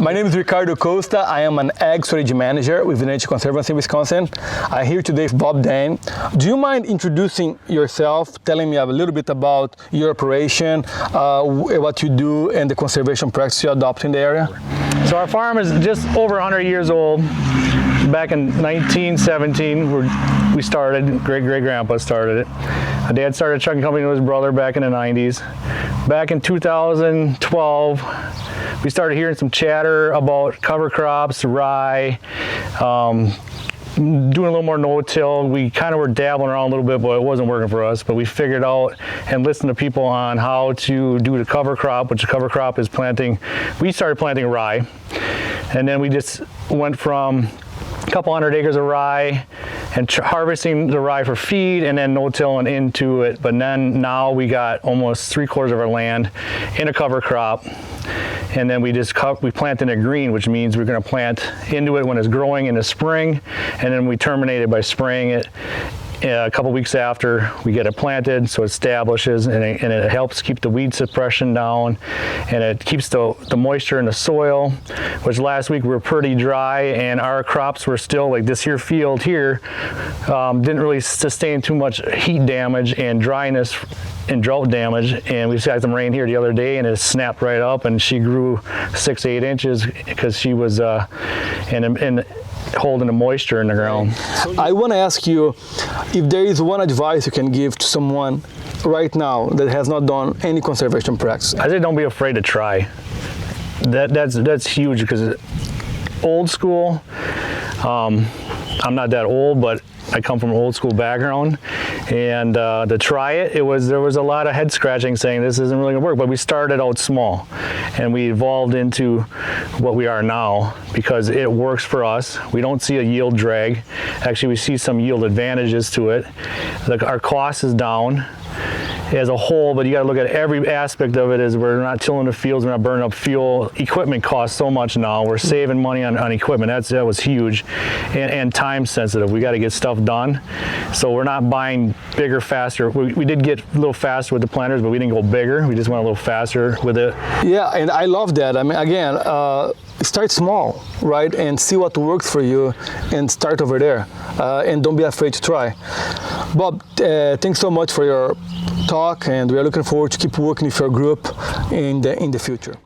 My name is Ricardo Costa. I am an ag strategy manager with the Nature Conservancy in Wisconsin. I'm here today with Bob Dan. Do you mind introducing yourself, telling me a little bit about your operation, what you do, and the conservation practice you adopt in the area? So our farm is just over 100 years old. Back in 1917, we started, great-great-grandpa started it. My dad started a trucking company with his brother back in the 90s. Back in 2012, we started hearing some chatter about cover crops, rye, doing a little more no-till. We kind of were dabbling around a little bit, but it wasn't working for us. But we figured out and listened to people on how to do the cover crop, which the cover crop is planting. We started planting rye, and then we just went from a couple hundred acres of rye and harvesting the rye for feed and then no-tilling into it. But then now we got almost 3/4 of our land in a cover crop. And then we plant in a green, which means we're going to plant into it when it's growing in the spring, and then we terminate it by spraying it a couple weeks after we get it planted, so it establishes and it helps keep the weed suppression down, and it keeps the moisture in the soil, which last week we were pretty dry and our crops were still, like this here field here, didn't really sustain too much heat damage and dryness and drought damage, and we just got some rain here the other day and it snapped right up and she grew 6 to 8 inches because she was holding the moisture in the ground. I want to ask you if there is one advice you can give to someone right now that has not done any conservation practice. I say don't be afraid to try. That's huge because old school, I'm not that old, but I come from an old school background, and to try it, there was a lot of head scratching saying this isn't really gonna work, but we started out small and we evolved into what we are now because it works for us. We don't see a yield drag. Actually, we see some yield advantages to it. Like our cost is down as a whole, but you got to look at every aspect of it. Is we're not tilling the fields, we're not burning up fuel. Equipment costs so much now. We're saving money on equipment. That was huge, and time sensitive. We got to get stuff done, so we're not buying bigger, faster. We did get a little faster with the planters, but we didn't go bigger. We just went a little faster with it. Yeah, and I love that. I mean, again, start small, right, and see what works for you, and start over there, and don't be afraid to try. Bob, thanks so much for your talk, and we are looking forward to keep working with your group in the future.